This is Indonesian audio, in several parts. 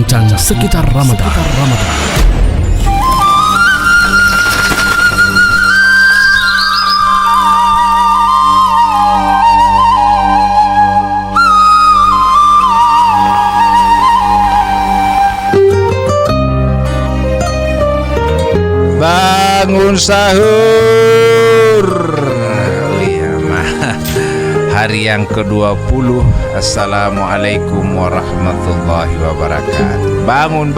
Bincang-bincang sekitar Ramadan. Bangun sahur. Oh iya, hari yang ke-20. Assalamualaikum warahmatullahi wabarakatuh. Bangun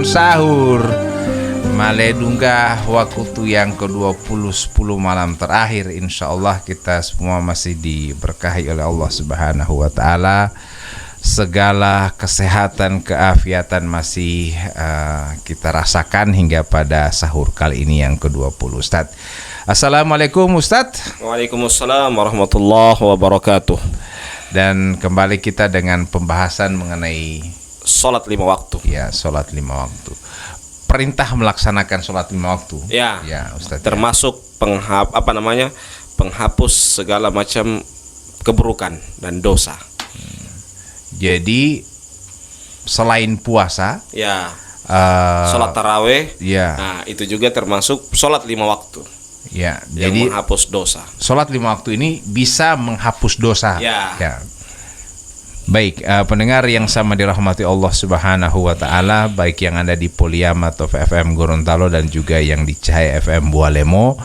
sahur. Maledunggah waktu yang ke-20, 10 malam terakhir. Insyaallah kita semua masih diberkahi oleh Allah Subhanahu wa taala. Segala kesehatan, keafiatan masih kita rasakan hingga pada sahur kali ini yang ke-20. Ustaz, Assalamualaikum Ustaz. Waalaikumsalam warahmatullahi wabarakatuh. Dan kembali kita dengan pembahasan mengenai Sholat 5 waktu. Ya, sholat 5 waktu. Perintah melaksanakan sholat 5 waktu. Ya, Ustaz. termasuk penghapus segala macam keburukan dan dosa. Jadi selain puasa, sholat taraweh, nah itu juga termasuk sholat 5 waktu. Ya, yang jadi menghapus dosa. Sholat 5 waktu ini bisa menghapus dosa. Ya. Baik, pendengar yang sama dirahmati Allah Subhanahu wa taala, baik yang ada di Poliama atau FM Gorontalo dan juga yang di Cahaya FM Bualemo.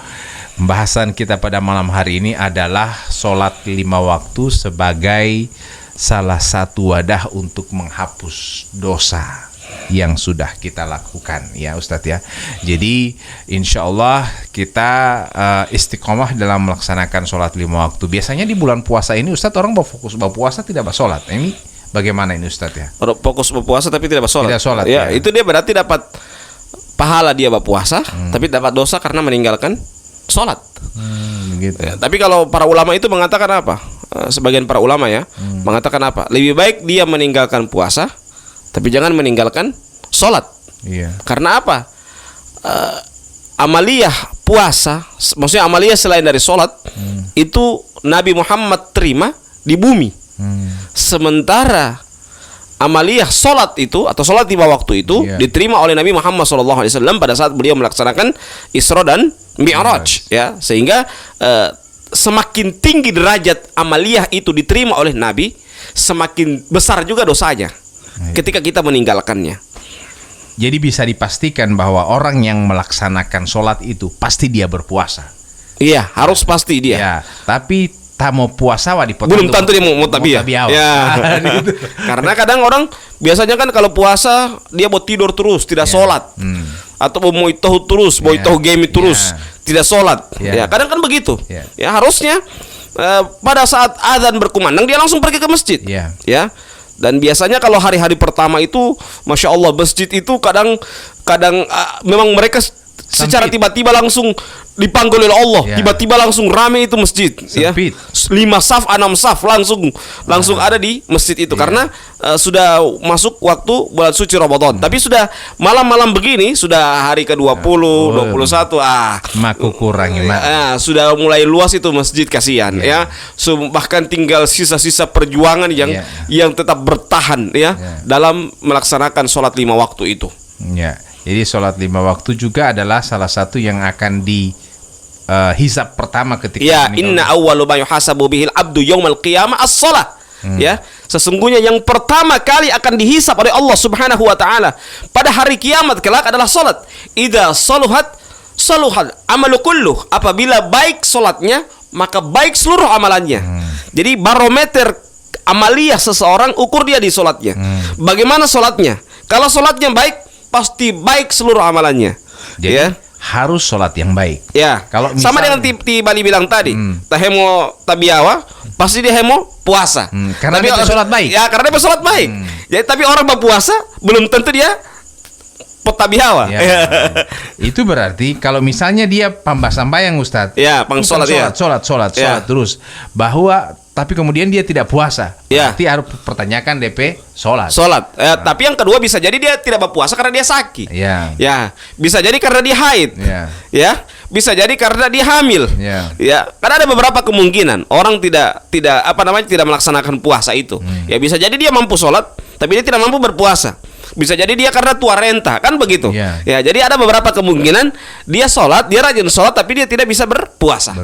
Pembahasan kita pada malam hari ini adalah sholat 5 waktu sebagai salah satu wadah untuk menghapus dosa yang sudah kita lakukan, ya Ustadz ya. Jadi insya Allah kita istiqomah dalam melaksanakan sholat 5 waktu. Biasanya di bulan puasa ini Ustadz orang berfokus berpuasa tidak bersolat. Ini bagaimana ini Ustadz ya? Fokus berpuasa tapi tidak bersolat. Tidak sholat. Ya, itu dia berarti dapat pahala dia berpuasa, tapi dapat dosa karena meninggalkan sholat. Begitu. Ya, tapi kalau para ulama itu mengatakan apa? Sebagian para ulama mengatakan apa? Lebih baik dia meninggalkan puasa, tapi jangan meninggalkan sholat. Iya. Karena apa? Amaliyah puasa, maksudnya amaliyah selain dari sholat, itu Nabi Muhammad terima di bumi. Sementara amaliyah sholat itu atau sholat 5 waktu itu diterima oleh Nabi Muhammad SAW pada saat beliau melaksanakan Isra dan Mi'raj, ya. Sehingga semakin tinggi derajat amaliyah itu diterima oleh Nabi, semakin besar juga dosanya ketika kita meninggalkannya. Jadi bisa dipastikan bahwa orang yang melaksanakan sholat itu pasti dia berpuasa. Iya, harus pasti dia. Ya, tapi tamu puasa belum tentu dia mau tabiah. Ya. Karena kadang orang biasanya kan kalau puasa dia mau tidur terus, tidak sholat. Atau mau itoh terus, mau itoh game terus, tidak sholat. Ya, kadang kan begitu. Ya, harusnya pada saat azan berkumandang dia langsung pergi ke masjid. Ya. Dan biasanya kalau hari-hari pertama itu, masya Allah, masjid itu kadang memang mereka secara tiba-tiba langsung dipanggil oleh Allah, tiba-tiba langsung rame itu masjid. Sempit. 5 saf, 6 saf langsung ada di masjid itu karena sudah masuk waktu bulan suci Ramadan. Tapi sudah malam-malam begini, sudah hari ke-20, 21, maku kurangi sudah mulai luas itu masjid, kasihan ya. Bahkan tinggal sisa-sisa perjuangan yang tetap bertahan dalam melaksanakan sholat 5 waktu itu. Ya. Jadi sholat 5 waktu juga adalah salah satu yang akan dihisab pertama ketika inna awwalu ma yuhasabu bihil abdu yaumal qiyamah as-shalah. Ya, sesungguhnya yang pertama kali akan dihisab oleh Allah Subhanahu wa taala pada hari kiamat kelak adalah salat. Idza saluhat amalu kulluh. Apabila baik salatnya, maka baik seluruh amalannya. Jadi barometer amaliyah seseorang ukur dia di salatnya. Bagaimana salatnya? Kalau salatnya baik, pasti baik seluruh amalannya. Jadi harus sholat yang baik. Ya. Kalau sama dengan Bali bilang tadi, tahemo tabiawa, pasti dia hemo puasa. Karena dia sholat baik. Ya, karena dia sholat baik. Jadi tapi orang berpuasa belum tentu dia potabiawa. Itu berarti kalau misalnya dia pambah sambayang Ustadz. Ya, sholat terus. Bahwa tapi kemudian dia tidak puasa. Berarti harus pertanyakan DP sholat. Tapi yang kedua bisa jadi dia tidak berpuasa karena dia sakit. Ya, bisa jadi karena dia haid. Ya, bisa jadi karena dia hamil. Ya, karena ada beberapa kemungkinan orang tidak melaksanakan puasa itu. Ya, bisa jadi dia mampu sholat, tapi dia tidak mampu berpuasa. Bisa jadi dia karena tua renta, kan begitu. Yeah. Ya, jadi ada beberapa kemungkinan dia sholat, dia rajin sholat, tapi dia tidak bisa berpuasa.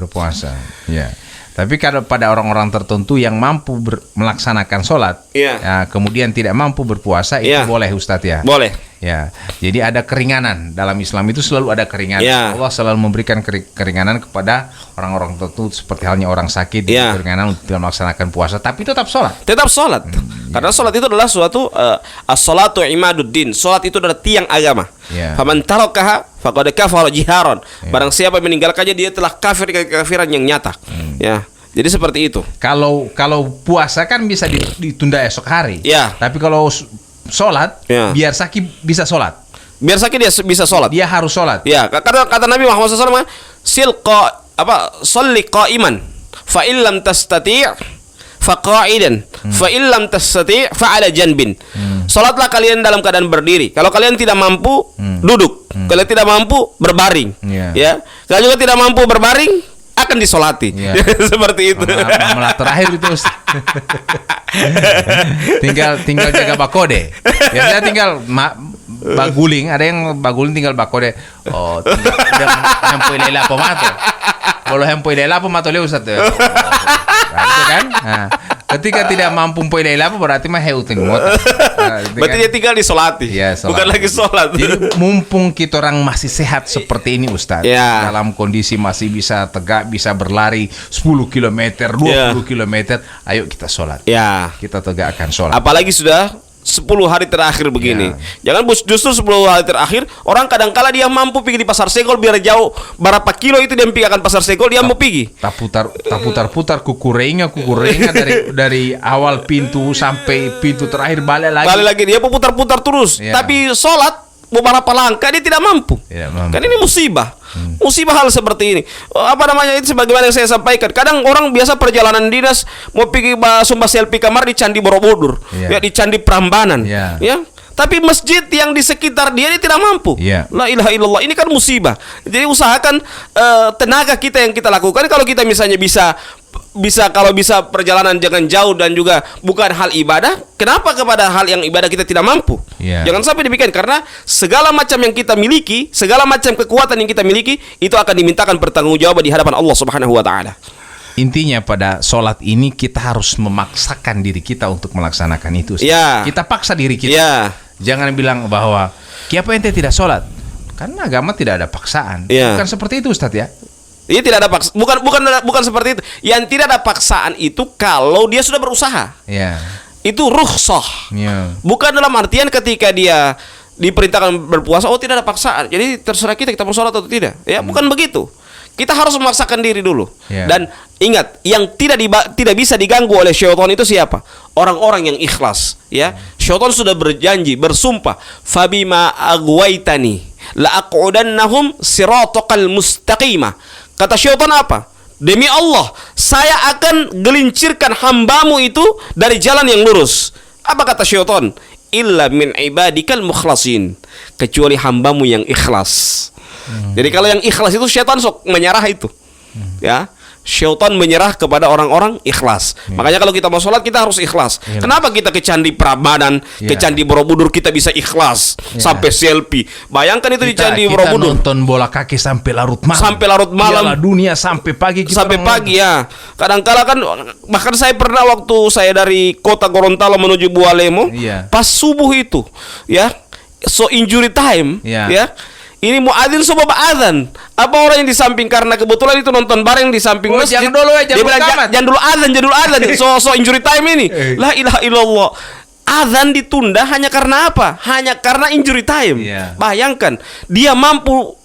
Ya. Tapi kalau pada orang-orang tertentu yang mampu melaksanakan sholat, ya, kemudian tidak mampu berpuasa, itu boleh Ustadz ya? Boleh. Ya, jadi ada keringanan dalam Islam, itu selalu ada keringanan. Allah selalu memberikan keringanan kepada orang-orang tertentu, seperti halnya orang sakit, keringanan untuk melaksanakan puasa, tapi tetap sholat. Tetap sholat, karena sholat itu adalah suatu as-sholatu imaduddin. Sholat itu adalah tiang agama. Faman tarakaha faqad kafara jiharan. Barang siapa yang meninggalkannya, dia telah kafir kekafiran yang nyata. Ya. Jadi seperti itu. Kalau puasa kan bisa ditunda esok hari. Ya. Tapi kalau sholat, biar sakit bisa sholat. Biar sakit dia bisa sholat. Dia harus sholat. Ya, kata Nabi Muhammad SAW, sholli qa'iman, fa illam tastati' fa qa'idan, fa illam tastati' fa ala janbin. Sholatlah kalian dalam keadaan berdiri. Kalau kalian tidak mampu, duduk. Kalau tidak mampu, berbaring. Ya. Kalau juga tidak mampu berbaring, akan disolati. Seperti itu. Malah terakhir itu tinggal jaga bakode. Biasanya tinggal baguling, ada yang baguling tinggal bakode. Oh, tinggal hempoi lela pemato. Kalau hempoi lela pemato le Ustaz. Itu kan? Nah, ketika tidak mampu hempoi lela berarti mah heutin mota. Berarti dia tinggal disolati. Bukan lagi sholat. Jadi mumpung kita orang masih sehat seperti ini Ustaz, dalam kondisi masih bisa tegak, bisa berlari 10 km, 20 km, ayo kita sholat. Kita tegakkan sholat. Apalagi sudah 10 hari terakhir begini. Jangan justru 10 hari terakhir orang kadang-kala dia mampu pergi di pasar Segol, biar jauh berapa kilo itu dia pergi akan pasar Segol, dia mau pergi. Putar kukurenga dari awal pintu sampai pintu terakhir balik lagi. Dia putar-putar terus. Tapi sholat beberapa langkah dia tidak mampu. Kan ini musibah. Musibah hal seperti ini. Apa namanya itu, sebagaimana yang saya sampaikan. Kadang orang biasa perjalanan dinas mau pergi sumpah selfie kamar di Candi Borobudur, di Candi Prambanan, ya. Tapi masjid yang di sekitar dia tidak mampu. La ilaha illallah. Ini kan musibah. Jadi usahakan tenaga kita yang kita lakukan. Kalau kita misalnya bisa perjalanan jangan jauh dan juga bukan hal ibadah, kenapa kepada hal yang ibadah kita tidak mampu? Jangan sampai demikian, karena segala macam yang kita miliki, segala macam kekuatan yang kita miliki itu akan dimintakan pertanggungjawaban di hadapan Allah Subhanahu wa taala. Intinya pada sholat ini kita harus memaksakan diri kita untuk melaksanakan itu. Kita paksa diri kita. Jangan bilang bahwa kenapa ente tidak sholat? Karena agama tidak ada paksaan. Bukan seperti itu Ustadz ya. Iya, tidak ada paksa. Bukan seperti itu. Yang tidak ada paksaan itu kalau dia sudah berusaha. Itu rukhsah. Bukan dalam artian ketika dia diperintahkan berpuasa, oh tidak ada paksaan. Jadi terserah kita bersolat atau tidak. Bukan begitu. Kita harus memaksakan diri dulu. Dan ingat, yang tidak bisa diganggu oleh syaitan itu siapa? Orang-orang yang ikhlas. Syaitan sudah berjanji, bersumpah, fabima aghwaytani la aq'udannahum siratal mustaqimah. Kata syaitan apa? Demi Allah, saya akan gelincirkan hambamu itu dari jalan yang lurus. Apa kata syaitan? Illa min ibadikal mukhlasin. Kecuali hambamu yang ikhlas. Jadi kalau yang ikhlas itu syaitan sok menyerah itu. Syaitan menyerah kepada orang-orang ikhlas. Makanya kalau kita mau sholat kita harus ikhlas. Kenapa kita ke Candi Prambanan, ke Candi Borobudur kita bisa ikhlas sampai selfie? Bayangkan itu di Candi Borobudur. Kita nonton bola kaki sampai larut malam. Piala dunia sampai pagi. Kadang-kala kan, bahkan saya pernah waktu saya dari kota Gorontalo menuju Bualemo, pas subuh itu, so injury time, ini muadzin semua adzan. Apa orang yang di samping, karena kebetulan itu nonton bareng di samping masjid. Dia bilang jangan dulu adzan. So injury time ini. La ilaha illallah. Adzan ditunda hanya karena apa? Hanya karena injury time. Bayangkan, dia mampu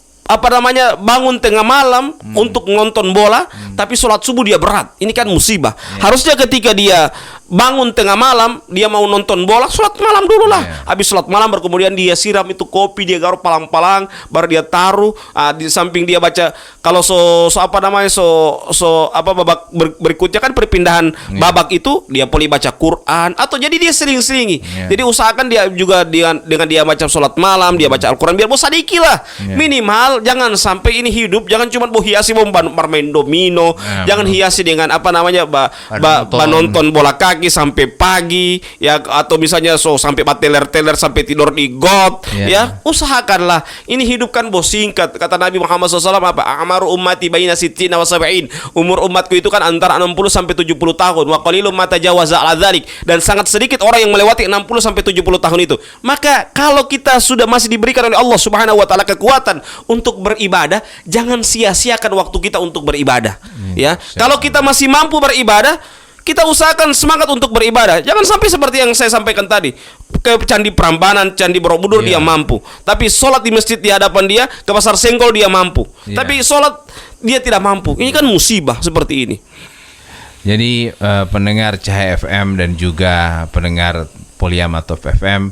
bangun tengah malam untuk nonton bola, tapi sholat subuh dia berat. Ini kan musibah. Harusnya ketika dia bangun tengah malam, dia mau nonton bola, sholat malam dulu lah. Habis sholat malam baru kemudian dia siram itu kopi, dia garuk palang-palang, baru dia taruh di samping dia baca. Kalau babak berikutnya kan perpindahan babak itu dia boleh baca Quran, atau jadi dia seling-selingi. Jadi usahakan dia juga dengan dia baca sholat malam, dia baca Al-Quran, biar bosadiki lah. Minimal jangan sampai ini hidup, jangan cuma hiasi bermain domino, jangan hiasi dengan nonton bola kaki. laki-laki sampai pagi ya, atau misalnya sampai bateler-teler sampai tidur di got ya, usahakanlah. Ini hidup kan bos singkat. Kata Nabi Muhammad SAW apa? Amaru ummati baina sittina wa sab'in. Umur umatku itu kan antara 60 sampai 70 tahun. Wa qalilum ma tajawaza ala dzalik. Dan sangat sedikit orang yang melewati 60 sampai 70 tahun itu. Maka kalau kita sudah masih diberikan oleh Allah Subhanahu wa taala kekuatan untuk beribadah, jangan sia-siakan waktu kita untuk beribadah. Ya, kalau kita masih mampu beribadah, kita usahakan semangat untuk beribadah. Jangan sampai seperti yang saya sampaikan tadi, ke Candi Prambanan, Candi Borobudur dia mampu, tapi sholat di masjid di hadapan dia, ke Pasar Senggol dia mampu, tapi sholat dia tidak mampu. Ini kan musibah seperti ini. Jadi pendengar Cahaya FM dan juga pendengar Poliamatov FM,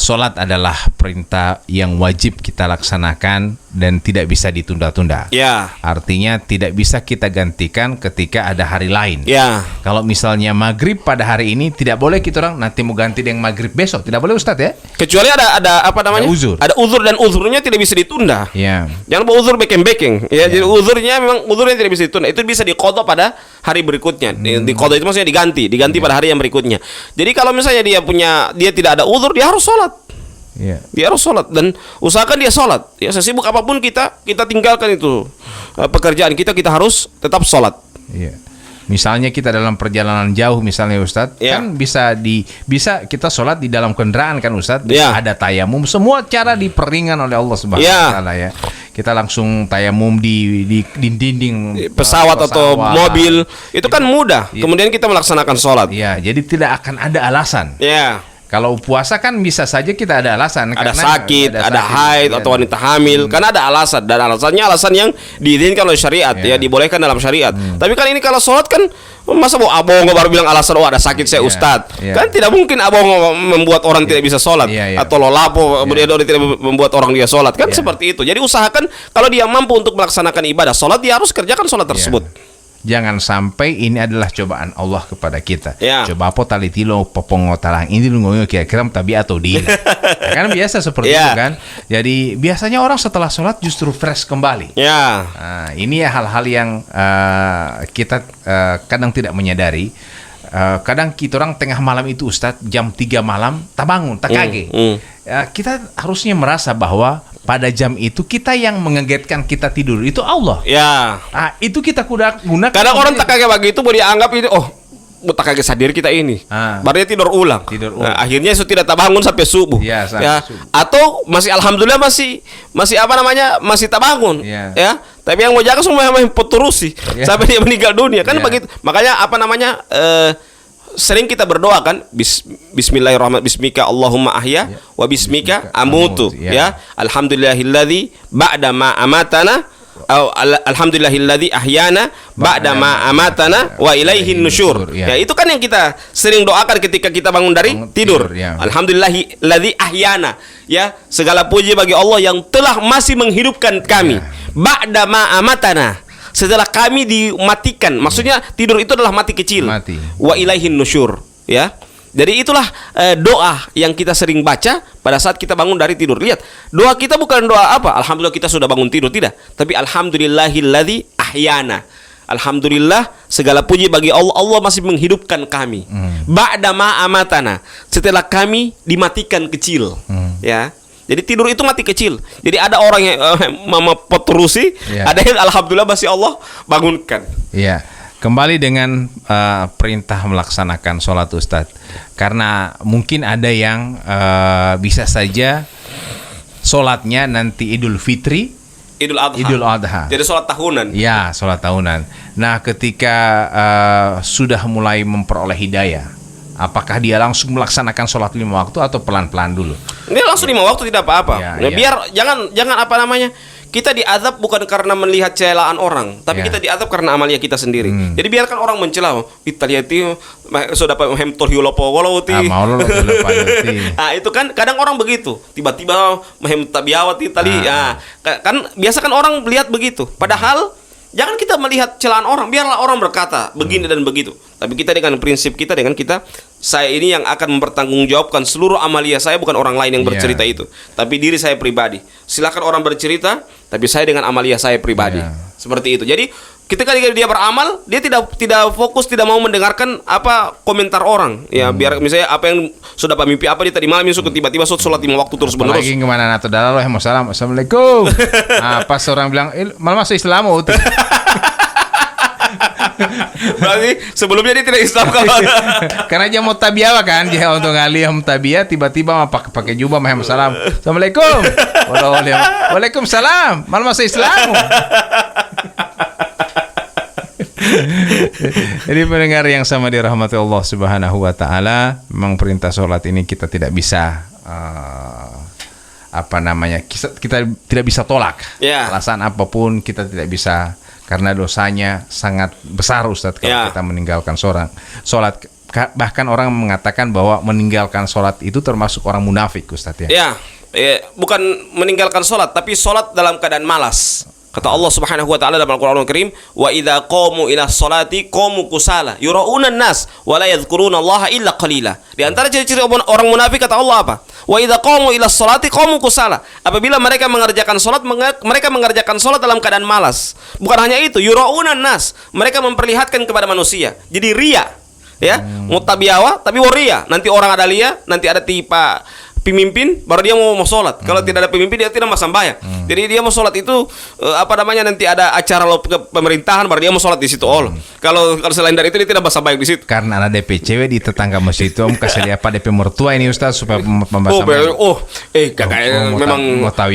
sholat adalah perintah yang wajib kita laksanakan dan tidak bisa ditunda-tunda. Ya. Artinya tidak bisa kita gantikan ketika ada hari lain. Ya. Kalau misalnya maghrib pada hari ini, tidak boleh kita orang nanti mau ganti dengan maghrib besok. Tidak boleh Ustadz ya. Kecuali ada apa namanya? Ada uzur. Ada uzur, dan uzurnya tidak bisa ditunda. Ya. Jangan bawa uzur bekeng-bekeng. Ya, jadi uzurnya memang uzurnya tidak bisa ditunda. Itu bisa diqadha pada hari berikutnya. Diqadha itu maksudnya diganti pada hari yang berikutnya. Jadi kalau misalnya dia tidak ada uzur, dia harus sholat. Dia harus sholat, dan usahakan dia sholat. Ya, sesibuk apapun kita tinggalkan itu pekerjaan kita harus tetap sholat. Misalnya kita dalam perjalanan jauh misalnya Ustadz, kan bisa kita sholat di dalam kendaraan kan Ustadz, ada tayamum, semua cara diperingan oleh Allah Subhanahu wa taala ya. Kita langsung tayamum di dinding pesawat atau mobil, itu kan mudah. Kemudian kita melaksanakan sholat. Jadi tidak akan ada alasan. Kalau puasa kan bisa saja kita ada alasan, ada sakit, ada haid atau wanita hamil, karena ada alasan, dan alasannya alasan yang diizinkan oleh syariat, dibolehkan dalam syariat. Tapi kan ini kalau sholat kan, masa abang baru bilang alasan ada sakit saya Ustadz, kan tidak mungkin abang membuat orang tidak bisa sholat, atau lolapo dia tidak membuat orang dia sholat, kan seperti itu. Jadi usahakan kalau dia mampu untuk melaksanakan ibadah sholat, dia harus kerjakan sholat tersebut. Jangan sampai ini adalah cobaan Allah kepada kita. Coba apa tali tilo popongo talang ini lu ngomong kira-kira tapi atau di. Kan biasa seperti itu kan. Jadi biasanya orang setelah sholat justru fresh kembali. Nah, ini ya hal-hal yang kita kadang tidak menyadari. Kadang kita orang tengah malam itu Ustadz, jam 3 malam tak bangun, tak kaget. Kita harusnya merasa bahwa pada jam itu kita yang mengagetkan kita tidur itu Allah. Itu kita gunakan. Kadang orang tak kaget begitu, boleh dianggap itu tak kaget sadir kita ini. Baru dia tidur ulang. Akhirnya tidak tak bangun sampai subuh. Subuh. Atau masih alhamdulillah masih apa namanya masih tak bangun. Tapi yang mau jaga semua yang peterusi sampai dia meninggal dunia kan begitu. Makanya apa namanya sering kita berdoa kan, Bismillahirrahmanirrahim, Bismika Allahumma ahya wa bismika amutu. Alhamdulillahilladzi ba'da ma amatana, alhamdulillahilladzi ahyana ba'da ma amatana wa ilaihin nusyur. Itu kan yang kita sering doakan ketika kita bangun dari tidur. Alhamdulillahilladzi ahyana. Segala puji bagi Allah yang telah masih menghidupkan kami. Ba'da ma amatana, setelah kami dimatikan. Maksudnya tidur itu adalah mati kecil. Wa ilaihin nusyur. Jadi itulah doa yang kita sering baca pada saat kita bangun dari tidur. Lihat, doa kita bukan doa apa? Alhamdulillah kita sudah bangun tidur, tidak. Tapi alhamdulillahilladzi ahyana. Alhamdulillah segala puji bagi Allah, Allah masih menghidupkan kami. Ba'da ma amatana, setelah kami dimatikan kecil. Jadi tidur itu mati kecil. Jadi ada orang yang mama peterusi, ada yang alhamdulillah masih Allah bangunkan. Kembali dengan perintah melaksanakan sholat Ustadz. Karena mungkin ada yang bisa saja sholatnya nanti Idul Fitri, Idul Adha. Jadi sholat tahunan. Sholat tahunan. Nah, ketika sudah mulai memperoleh hidayah, apakah dia langsung melaksanakan sholat 5 waktu atau pelan-pelan dulu? Dia langsung 5 waktu tidak apa-apa. Biar jangan apa namanya, kita diazab bukan karena melihat celaan orang, tapi kita diazab karena amalia kita sendiri. Jadi biarkan orang mencela, Italiati sudah hem tolhiulopo goloti. Itu kan kadang orang begitu, tiba-tiba hem tabiawati tali. Kan biasa kan orang melihat begitu. Padahal jangan kita melihat celaan orang, biarlah orang berkata begini dan begitu. Tapi kita dengan prinsip kita, saya ini yang akan mempertanggungjawabkan seluruh amalia saya, bukan orang lain yang bercerita itu, tapi diri saya pribadi. Silakan orang bercerita, tapi saya dengan amalia saya pribadi. Seperti itu. Jadi Ketika dia beramal, dia tidak fokus, tidak mau mendengarkan apa komentar orang. Ya, biar misalnya apa yang sudah mimpi apa dia tadi malam suka tiba-tiba sholat 5 waktu terus menerus. Lagi kemana nato dalalo salam assalamualaikum. Pas orang bilang malah masuk Islam tuh. Berarti sebelumnya dia tidak Islam kalau karena dia mau tabiah kan, dia untuk ngalih tabiah tiba-tiba pakai jubah salam assalamualaikum. Waalaikumsalam. Malah masuk Islam. Jadi pendengar yang sama dirahmati Allah Subhanahu wa taala, memang perintah salat ini kita tidak bisa kita tidak bisa tolak. Alasan apapun kita tidak bisa, karena dosanya sangat besar Ustadz kalau kita meninggalkan salat. Bahkan orang mengatakan bahwa meninggalkan salat itu termasuk orang munafik Ustadz ya. Bukan meninggalkan salat, tapi salat dalam keadaan malas. Kata Allah Subhanahu wa taala dalam Al-Qur'anul Karim, "Wa idza qamu ila sholati qamu kusala, yura'una an-nas wa la yadhkurunallaha illa qalila." Di antara ciri-ciri orang munafik kata Allah apa? Wa idza qamu ila sholati qamu kusala. Apabila mereka mengerjakan salat, mereka mengerjakan salat dalam keadaan malas. Bukan hanya itu, yura'una an-nas, mereka memperlihatkan kepada manusia. Jadi riya, ya. Mutabiyawa tapi waria. Nanti orang ada lihat, nanti ada tipa pemimpin baru dia mau sholat. Kalau tidak ada pemimpin dia tidak mau sembahyang. Jadi dia mau sholat itu nanti ada acara pemerintahan baru dia mau sholat di situ. Kalau selain dari itu dia tidak mau sembahyang di situ. Karena ada DP cewek di tetangga masjid itu, kasih lihat DP mertua ini Ustaz supaya memang mau tahu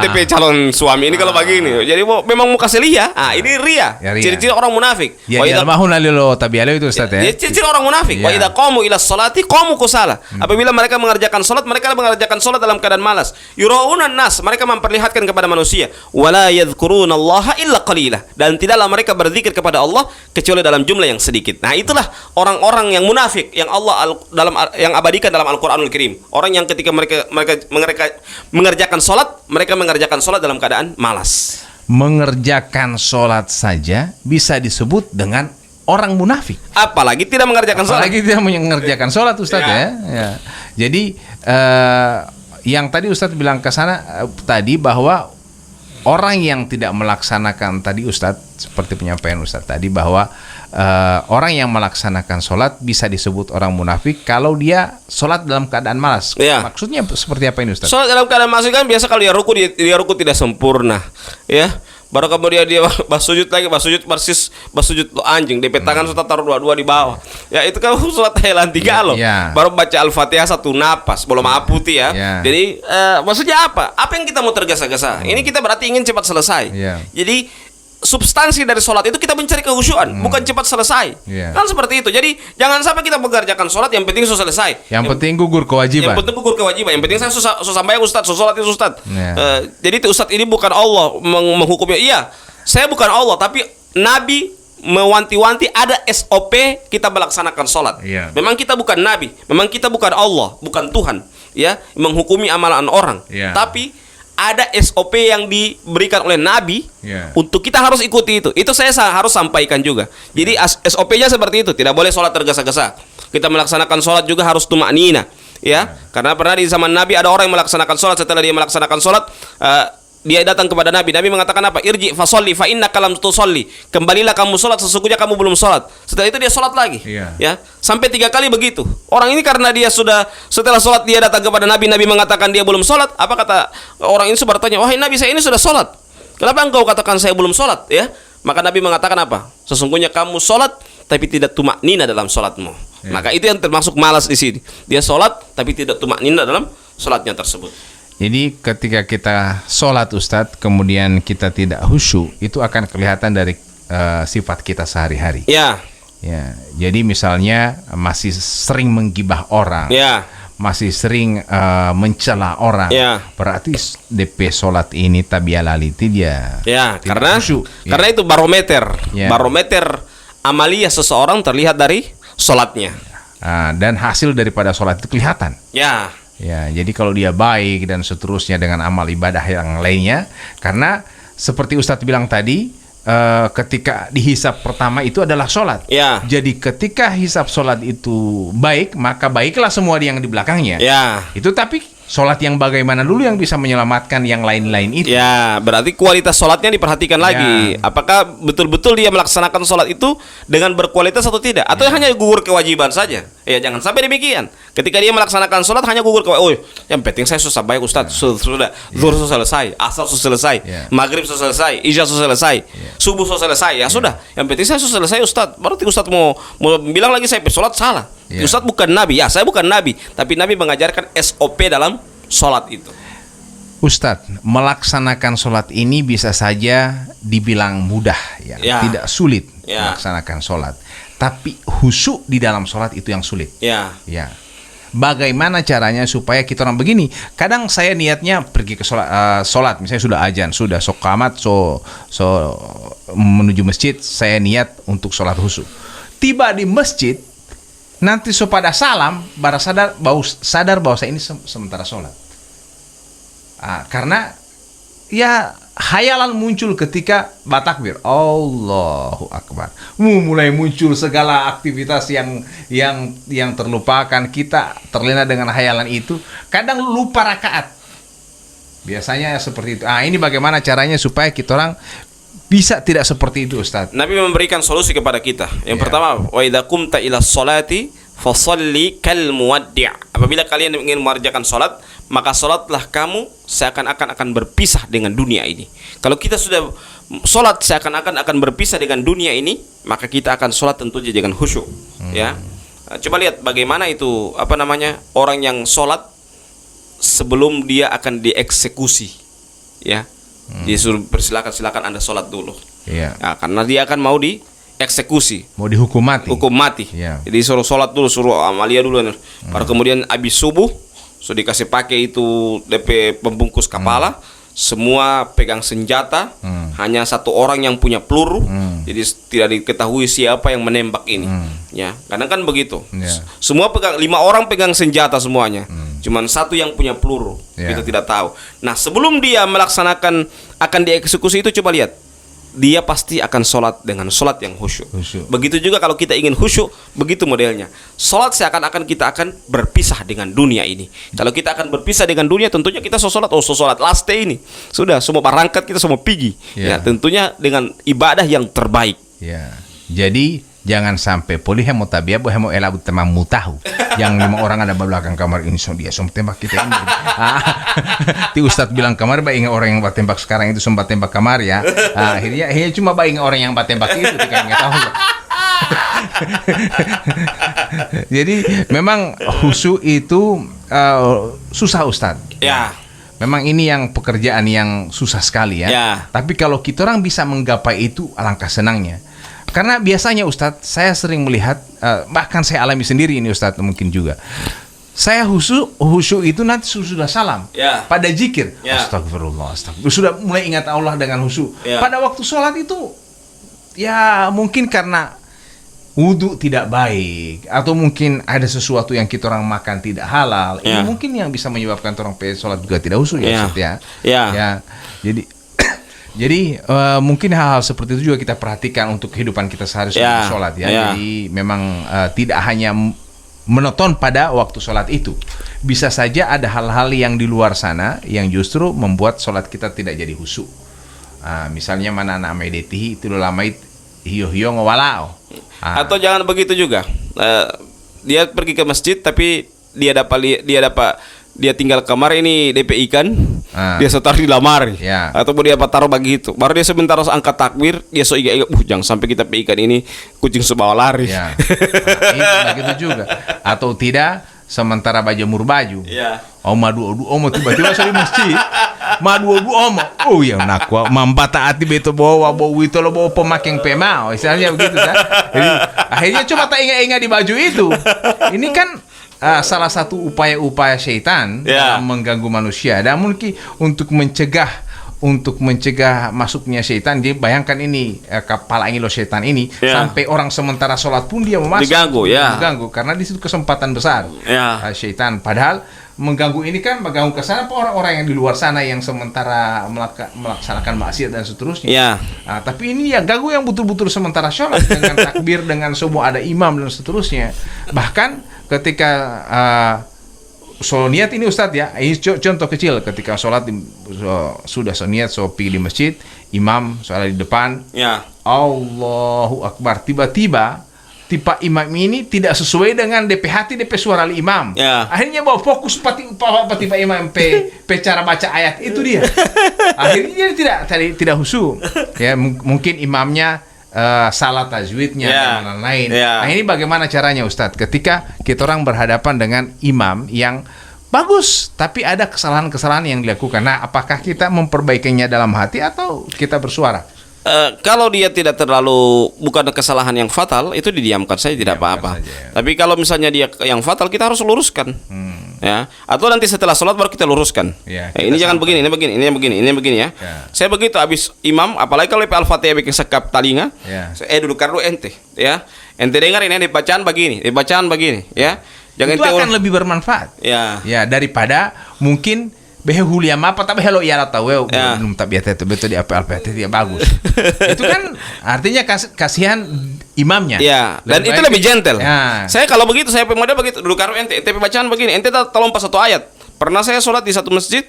DP calon suami ini kalau begini. Jadi memang mau kasih lihat. Ini ria. Ciri-ciri orang munafik. Ya dia mau nalilo tabialo itu Ustaz ya. Ciri-ciri orang munafik. Wa idza qamu ila sholati qamu kusala. Apabila mereka mengerjakan salat, mereka mengerjakan sholat dalam keadaan malas. Yura'unan nas, mereka memperlihatkan kepada manusia. Wala yadhkurunallaha illa qalila, dan tidaklah mereka berzikir kepada Allah kecuali dalam jumlah yang sedikit. Nah, itulah orang-orang yang munafik yang Allah yang abadikan dalam Al-Qur'anul Karim. Orang yang ketika mereka mengerjakan sholat, mereka mengerjakan sholat dalam keadaan malas. Mengerjakan sholat saja bisa disebut dengan orang munafik. Apalagi tidak mengerjakan sholat. Apalagi tidak mengerjakan sholat Ustaz ya. Jadi yang tadi Ustaz bilang ke sana tadi bahwa orang yang tidak melaksanakan tadi Ustaz, seperti penyampaian Ustaz tadi bahwa orang yang melaksanakan sholat bisa disebut orang munafik kalau dia sholat dalam keadaan malas. Maksudnya seperti apa ini Ustaz? Sholat dalam keadaan malas kan biasa kalau dia ruku tidak sempurna, ya. Baru kemudian dia basujud persis basujud anjing, DP tangan sudah taruh dua di bawah. Ya itu kan sholat Thailand 3 loh. Baru baca Al-Fatihah 1 napas, belum putih ya. Jadi maksudnya apa? Apa yang kita mau tergesa-gesa? Ini kita berarti ingin cepat selesai. Jadi substansi dari sholat itu kita mencari kehusyuan, bukan cepat selesai. Kan seperti itu. Jadi jangan sampai kita mengerjakan sholat yang penting selesai. Yang penting gugur kewajiban. Yang penting saya susah bayang Ustaz, sholat itu Ustaz. Jadi Ustaz ini bukan Allah menghukumnya. Iya, saya bukan Allah, tapi Nabi mewanti-wanti ada SOP kita melaksanakan sholat. Memang kita bukan Nabi, memang kita bukan Allah, bukan Tuhan, ya, menghukumi amalan orang. Tapi ada SOP yang diberikan oleh Nabi untuk kita harus ikuti itu. Itu saya harus sampaikan juga. Jadi SOP-nya seperti itu. Tidak boleh sholat tergesa-gesa. Kita melaksanakan sholat juga harus tumaknina, ya. Karena pernah di zaman Nabi ada orang yang melaksanakan sholat, setelah dia melaksanakan sholat dia datang kepada Nabi. Nabi mengatakan apa? Irji fasolli fa innaka lam tusolli. Kembalilah kamu sholat, sesungguhnya kamu belum sholat. Setelah itu dia sholat lagi. Ya, sampai 3 kali begitu. Orang ini karena dia sudah setelah sholat dia datang kepada Nabi. Nabi mengatakan dia belum sholat. Apa kata orang ini? Bertanya, wahai Nabi, saya ini sudah sholat. Kenapa engkau katakan saya belum sholat? Ya, maka Nabi mengatakan apa? Sesungguhnya kamu sholat tapi tidak tumaknina dalam sholatmu. Maka itu yang termasuk malas di sini. Dia sholat tapi tidak tumaknina dalam sholatnya tersebut. Jadi ketika kita sholat Ustadz, kemudian kita tidak khusyuk, itu akan kelihatan dari sifat kita sehari-hari. Ya. Jadi misalnya masih sering menggibah orang, masih sering mencela orang, berarti DP sholat ini tabialaliti dia. Karena khusyuk, karena itu barometer, barometer amalia seseorang terlihat dari sholatnya. Dan hasil daripada sholat itu kelihatan. Jadi kalau dia baik dan seterusnya dengan amal ibadah yang lainnya, karena seperti Ustadz bilang tadi, ketika dihisap pertama itu adalah sholat. Jadi ketika hisap sholat itu baik, maka baiklah semua yang di belakangnya. Itu tapi Sholat yang bagaimana dulu yang bisa menyelamatkan yang lain-lain itu. Ya, berarti kualitas sholatnya diperhatikan lagi. Apakah betul-betul dia melaksanakan sholat itu dengan berkualitas atau tidak? Atau hanya gugur kewajiban saja? Ya, jangan sampai demikian. Ketika dia melaksanakan sholat hanya gugur kewajiban. Oh, yang penting saya susah baik Ustaz. Sudah, zuhur sudah selesai, asar sudah selesai, maghrib sudah selesai, isya sudah selesai, subuh sudah selesai. Ya sudah, yang penting saya sudah selesai Ustaz. Berarti Ustaz mau bilang lagi saya sholat salah. Ustaz bukan nabi. Ya, saya bukan nabi, tapi nabi mengajarkan SOP dalam sholat itu. Ustadz, melaksanakan sholat ini bisa saja dibilang mudah, tidak sulit melaksanakan sholat. Tapi khusyuk di dalam sholat itu yang sulit. Ya. Bagaimana caranya supaya kita orang begini? Kadang saya niatnya pergi ke sholat, misalnya sudah azan, sudah sok qamat, so menuju masjid, saya niat untuk sholat khusyuk. Tiba di masjid, nanti so pada salam, baru sadar bahwa saya ini sementara sholat. Karena ya hayalan muncul ketika batakbir, Allahu Akbar. Mulai muncul segala aktivitas yang terlupakan, kita terlena dengan hayalan itu. Kadang lupa rakaat. Biasanya seperti itu. Ini bagaimana caranya supaya kita orang bisa tidak seperti itu, Ustaz? Nabi memberikan solusi kepada kita. Yang pertama, wa idza qumta ila sholati fasholli kal muwaddi'. Apabila kalian ingin mengerjakan salat, maka salatlah kamu seakan-akan akan berpisah dengan dunia ini. Kalau kita sudah salat seakan-akan akan berpisah dengan dunia ini, maka kita akan salat tentu saja dengan khusyuk. Ya. Coba lihat bagaimana itu orang yang salat sebelum dia akan dieksekusi. Ya. Disuruh silakan Anda salat dulu. Ya. Nah, karena dia akan mau dieksekusi, mau dihukum mati. Hukum mati. Ya. Jadi suruh sholat dulu, suruh amalia dulu. Baru kemudian habis subuh, so dikasih pakai itu DP pembungkus kepala. Semua pegang senjata. Hanya satu orang yang punya peluru. Jadi tidak diketahui siapa yang menembak ini. Ya, kadang kan begitu. Semua pegang, 5 orang pegang senjata semuanya. Cuman satu yang punya peluru. Kita tidak tahu. Nah, sebelum dia melaksanakan akan dieksekusi itu, coba lihat. Dia pasti akan sholat dengan sholat yang khusyuk. Begitu juga kalau kita ingin khusyuk, begitu modelnya. Sholat seakan-akan kita akan berpisah dengan dunia ini. Kalau kita akan berpisah dengan dunia, tentunya kita sholat last day ini. Sudah, semua berangkat, kita semua pergi. Ya, tentunya dengan ibadah yang terbaik. Ya. Jadi jangan sampai poli hemo tabia bo hemo elabu temam mutahu. Yang 5 orang ada di belakang kamar ini, dia tembak kita ini. Ti Ustadz bilang kamar ingat orang yang tembak sekarang itu sempat tembak kamar ya. Akhirnya cuma ingat orang yang tembak itu, kita nggak tahu. Jadi memang khusyuk itu susah, Ustadz. Ya. Memang ini yang pekerjaan yang susah sekali ya. Tapi kalau kita orang bisa menggapai itu, alangkah senangnya. Karena biasanya Ustadz, saya sering melihat, bahkan saya alami sendiri ini Ustadz, mungkin juga. Saya khusyuk itu nanti sudah salam. Pada zikir, astagfirullah, sudah mulai ingat Allah dengan khusyuk. Pada waktu sholat itu, ya mungkin karena wudhu tidak baik, atau mungkin ada sesuatu yang kita orang makan tidak halal. Ini mungkin yang bisa menyebabkan orang sholat juga tidak khusyuk ya Ustadz ya. Jadi mungkin hal-hal seperti itu juga kita perhatikan untuk kehidupan kita sehari-hari sholat ya. Jadi memang tidak hanya menonton pada waktu sholat itu. Bisa saja ada hal-hal yang di luar sana yang justru membuat sholat kita tidak jadi khusyuk. Misalnya mana anak medetihi itu lamait hiyo-hiyo ngawalao. Atau jangan begitu juga. Dia pergi ke masjid tapi dia tinggal kamar ini DP ikan, dia setar di lamari, atau dia taruh begitu. Baru dia sebentar angkat takbir, dia iga jangan sampai kita pe ikan ini kucing sebawa lari. Begitu juga. Atau tidak, sementara bajemur baju. Madu tiba-tiba saya di masjid. Madu oh ya nakwa mambata ati beto bawa itu lo bawa pemakeng pemau, misalnya begitu kan. Jadi akhirnya cuma tak ingat-ingat di baju itu. Ini kan salah satu upaya-upaya syaitan dalam mengganggu manusia. Dan mungkin untuk mencegah masuknya syaitan, dia bayangkan ini kepala angin syaitan ini sampai orang sementara sholat pun dia masuk diganggu karena di situ kesempatan besar syaitan. Padahal mengganggu ini kan mengganggu ke sana orang-orang yang di luar sana yang sementara melaksanakan maksiat dan seterusnya. Tapi ini ganggu yang betul-betul sementara sholat dengan takbir, dengan semua ada imam dan seterusnya. Bahkan ketika so niat ini Ustadz ya, ini contoh kecil ketika sholat sudah so niat so pergi di masjid, imam sholat di depan, Ya. Allahu Akbar, tiba-tiba imam ini tidak sesuai dengan DP hati DP suara imam. Ya. Akhirnya bawa fokus tiba imam cara baca ayat itu dia. Akhirnya dia tidak khusyuk. Ya, mungkin imamnya salah tajwidnya dan lain-lain. Ya. Nah, ini bagaimana caranya Ustadz ketika kita orang berhadapan dengan imam yang bagus tapi ada kesalahan-kesalahan yang dilakukan. Nah, apakah kita memperbaikinya dalam hati atau kita bersuara? Kalau dia tidak terlalu bukan kesalahan yang fatal, itu didiamkan saja tidak apa-apa. Ya. Tapi kalau misalnya dia yang fatal, kita harus luruskan, ya. Atau nanti setelah sholat baru kita luruskan. Ya, ini jangan begini, ini begini, ini begini, ini begini ya. Saya begitu habis imam, apalagi kalau Al-Fatihah bikin sekap telinga, duduk dulu ente, ya. Ente dengar ini bacaan begini, ya. Jangan itu akan lebih bermanfaat. Ya, daripada mungkin behulia apa tapi hello ya tahu belum tak biasa itu betul di apa dia bagus. Itu kan artinya kasihan imamnya. Ya, dan itu lebih gentle. Ya. Saya kalau begitu saya pemuda begitu dulu karo ente bacaan begini, ente terlompat satu ayat. Pernah saya sholat di satu masjid,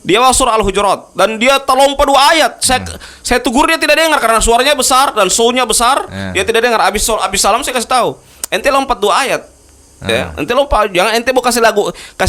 dia bawa surah Al-Hujurat dan dia terlompat 2 ayat. Saya tegur dia tidak dengar karena suaranya besar dan soundnya besar. Dia tidak dengar. Habis salam saya kasih tahu, ente lompat 2 ayat. Ya, ente lupa, jangan ente mau kasih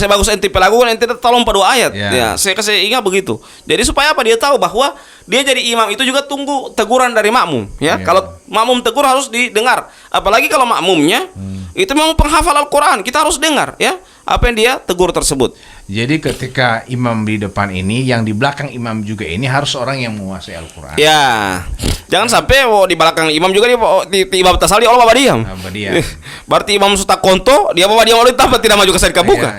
bagus ente pelaguan, ente tolong pada 2 ayat. Ya, saya kasih ingat begitu. Jadi supaya apa? Dia tahu bahwa dia jadi imam itu juga tunggu teguran dari makmum, ya. Kalau makmum tegur harus didengar. Apalagi kalau makmumnya itu memang penghafal Al-Qur'an, kita harus dengar, ya. Apa yang dia tegur tersebut. Jadi ketika imam di depan ini, yang di belakang imam juga ini harus orang yang menguasai Al-Qur'an. Ya. Jangan sampai di belakang imam juga dia di imam tasali Allah bawa diam. Berarti imam suta konto, dia bawa diam oleh tanpa tidak maju ke saya buka.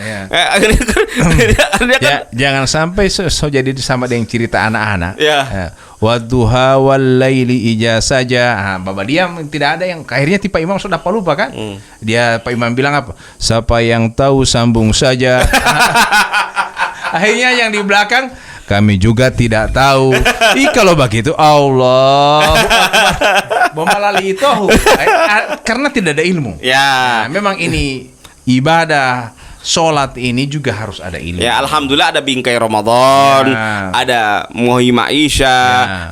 Jangan sampai jadi sama dengan cerita anak-anak. Ya. Wadduha wal laili ija saja. Bapak diam, tidak ada yang akhirnya tipe imam sudah lupa kan? Dia Pak Imam bilang apa? Siapa yang tahu sambung saja. Akhirnya yang di belakang kami juga tidak tahu. Kalau begitu Allah memalali itu karena tidak ada ilmu. Ya. Nah, memang ini ibadah sholat ini juga harus ada ilmu. Ya, alhamdulillah ada bingkai Ramadan, ada muhimah Isya,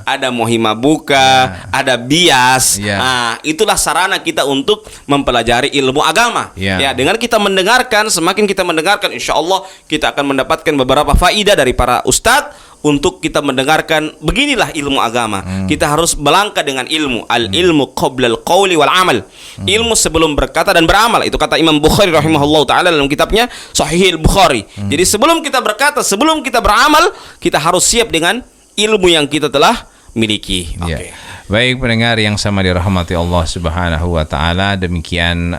ada muhimah buka, ada bias. Nah, itulah sarana kita untuk mempelajari ilmu agama. Ya, dengan kita mendengarkan, semakin kita mendengarkan, insya Allah kita akan mendapatkan beberapa faidah dari para ustadz untuk kita mendengarkan beginilah ilmu agama. Kita harus melangkah dengan ilmu. Al-ilmu qoblal qawli wal amal. Ilmu sebelum berkata dan beramal. Itu kata Imam Bukhari rahimahullah ta'ala dalam kitabnya Sahihil Bukhari. Jadi sebelum kita berkata, sebelum kita beramal, kita harus siap dengan ilmu yang kita telah miliki. Okay. Baik pendengar yang sama dirahmati Allah Subhanahu wa taala, demikian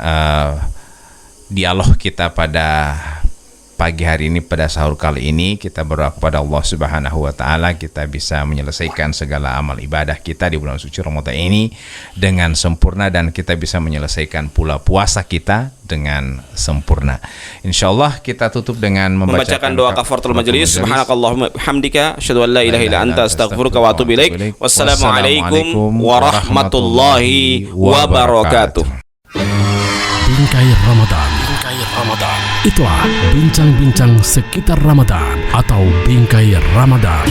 dialog kita pada pagi hari ini, pada sahur kali ini. Kita berdoa kepada Allah Subhanahu wa taala kita bisa menyelesaikan segala amal ibadah kita di bulan suci Ramadan ini dengan sempurna, dan kita bisa menyelesaikan pula puasa kita dengan sempurna. Insyaallah kita tutup dengan membacakan doa kafaratul majelis. Subhanakallahumma hamdika asyhadu an la ilaha illa anta astaghfiruka wa atubu ilaik. Wassalamualaikum warahmatullahi wabarakatuh. Bingkai Ramadan. Itulah bincang-bincang sekitar Ramadan atau Bingkai Ramadan.